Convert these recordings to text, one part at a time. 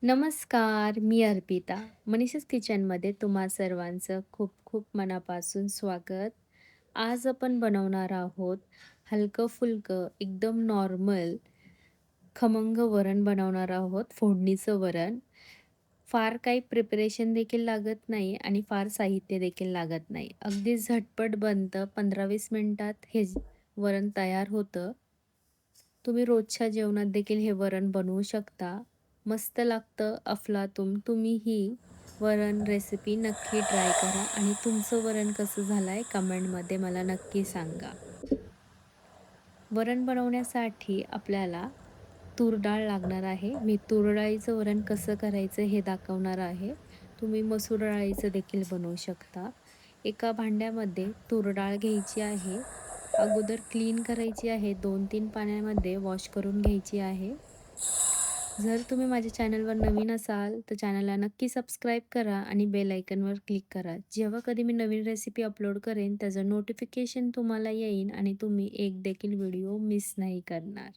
नमस्कार, मी अर्पिता. मनीषा's किचनमध्ये तुम्हा सर्वांचं खूप खूप मनापासून स्वागत. आज आपण बनवणार आहोत हलकं-फुलकं, एकदम नॉर्मल, खमंग वरण बनवणार आहोत, फोडणीचं वरण. फार काही प्रिपरेशन देखील लागत नाही आणि फार साहित्य देखील लागत नाही. अगदी झटपट बनतं. 15-20 मिनिटात हे वरण तयार होतं. तुम्ही रोजच्या जेवणात देखील हे वरण बनवू शकता. मस्त लागतं अफलातून. तुम्ही ही वरण रेसिपी नक्की ट्राय करा आणि तुमचं वरण कसं झालं आहे कमेंटमध्ये मला नक्की सांगा. वरण बनवण्यासाठी आपल्याला तूर डाळ लागणार आहे. मी तूर डाळीचं वरण कसं करायचं हे दाखवणार आहे. तुम्ही मसूर डाळीचं देखील बनवू शकता. एका भांड्यामध्ये तूर डाळ घ्यायची आहे. अगोदर क्लीन करायची आहे. 2-3 पाण्यामध्ये वॉश करून घ्यायची आहे. जर तुम्ही माझ्या चॅनलवर नवीन असाल, तर चॅनलला नक्की सबस्क्राईब करा आणि बेल आयकॉनवर क्लिक करा. जेव्हा कधी मी नवीन रेसिपी अपलोड करेन, त्याचं नोटिफिकेशन तुम्हाला येईन आणि तुम्ही एक देखील व्हिडिओ मिस नाही करणार.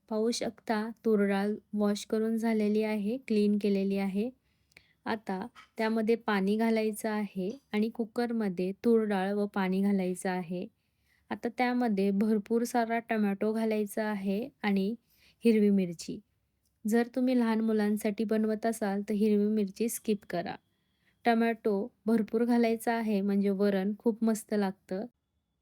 पाहू शकता तूर डाळ वॉश करून झालेली आहे, क्लीन केलेली आहे. आता त्यामध्ये पाणी घालायचं आहे आणि कुकरमध्ये तूर डाळ व पाणी घालायचं आहे. आता त्यामध्ये भरपूर सारा टोमॅटो घालायचा आहे आणि हिरवी मिरची. जर तुम्ही लहान मुलांसाठी बनवत असाल तर हिरवी मिरची स्किप करा. टोमॅटो भरपूर घालायचा आहे म्हणजे वरण खूप मस्त लागतं.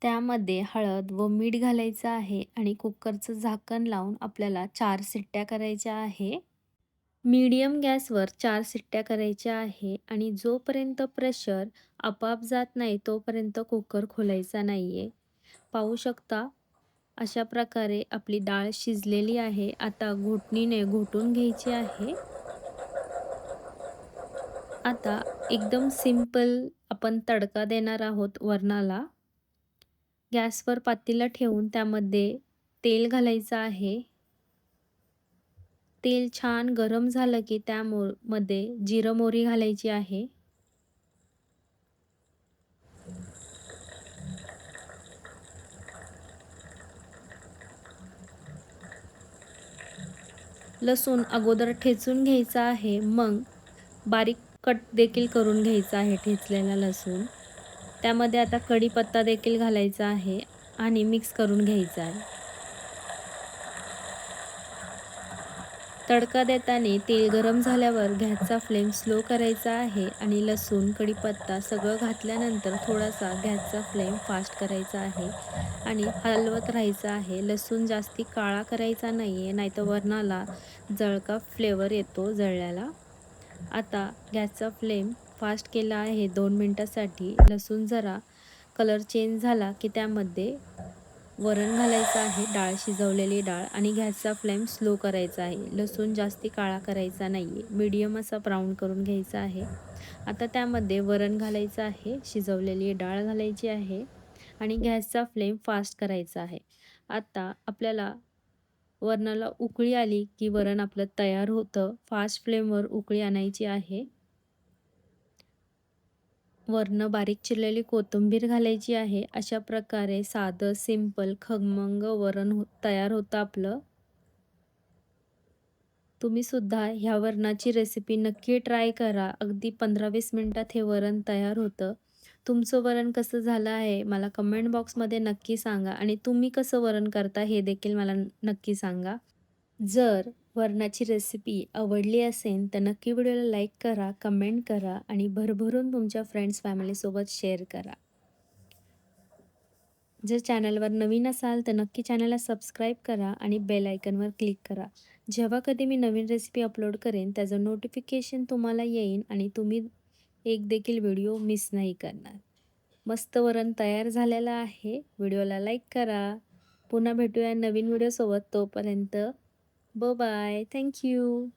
त्यामध्ये हळद व मीठ घालायचं आहे आणि कुकरचं झाकण लावून आपल्याला 4 शिट्ट्या करायच्या आहे. मीडियम गॅसवर 4 शिट्ट्या करायच्या आहे आणि जोपर्यंत प्रेशर आपोआप जात नाही तोपर्यंत कुकर खोलायचा नाही आहे. पाहू शकता अशा प्रकारे आपली डाळ शिजलेली आहे. आता घोटणीने घोटून घ्यायची आहे. आता एकदम सिंपल आपण तडका देणार आहोत वरणाला. गॅसवर पातेलं ठेवून त्यामध्ये तेल घालायचं आहे. तेल छान गरम झालं की मध्ये जिरं मोहरी घालायची आहे. लसूण अगोदर ठेचून घ्यायचा आहे. मग बारीक कट देखील करून घ्यायचा आहे ठेचलेला लसूण. त्यामध्ये आता कढीपत्ता देखील घालायचा आहे आणि मिक्स करून घ्यायचा आहे. तडका देताना तेल गरम झाल्यावर गॅसचा फ्लेम स्लो करायचा आहे आणि लसूण, कढीपत्ता सगळं घातल्यानंतर थोडासा गॅसचा फ्लेम फास्ट करायचा आहे आणि हलवत राहायचं आहे. लसूण जास्ती काळा करायचा नाही आहे, नाहीतर वरणाला जळका फ्लेवर येतो जळल्याला. आता गॅसचा फ्लेम फास्ट केला आहे 2 मिनिटासाठी. लसूण जरा कलर चेंज झाला की त्यामध्ये वरण घालायचं आहे, डाळ शिजवलेली डाळ आणि गॅसचा फ्लेम स्लो करायचा आहे. लसूण जास्ती काळा करायचा नाही आहे, मीडियम असा ब्राऊन करून घ्यायचा आहे. आता त्यामध्ये वरण घालायचं आहे, शिजवलेली डाळ घालायची आहे आणि गॅसचा फ्लेम फास्ट करायचा आहे. आता आपल्याला वरणाला उकळी आली की वरण आपलं तयार होतं. फास्ट फ्लेमवर उकळी आणायची आहे. वरनं बारीक चिरलेली कोथिंबीर घालायची आहे. अशा प्रकारे साधं, सिंपल, खमंग वरण तयार होतं आपलं. तुम्ही सुद्धा ह्या वरणाची रेसिपी नक्की ट्राय करा. अगदी 15-20 मिनिटात हे वरण तयार होतं. तुमचं वरण कसं झालं आहे मला कमेंट बॉक्समध्ये नक्की सांगा आणि तुम्ही कसं वरण करता हे देखील मला नक्की सांगा. जर वरणाची रेसिपी आवडली असेल तर नक्की व्हिडिओला लाईक करा, कमेंट करा आणि भरभरून तुमच्या फ्रेंड्स फॅमिलीसोबत शेअर करा. जर चॅनलवर नवीन असाल तर नक्की चॅनलला सबस्क्राईब करा आणि बेल आयकॉनवर क्लिक करा. जेव्हा कधी मी नवीन रेसिपी अपलोड करेन त्याचं नोटिफिकेशन तुम्हाला येईन आणि तुम्ही एक देखील व्हिडिओ मिस नाही करणार. मस्त वरण तयार झालेलं आहे. व्हिडिओला लाईक करा. पुन्हा भेटूया नवीन व्हिडिओसोबत. तोपर्यंत बाय. Thank you.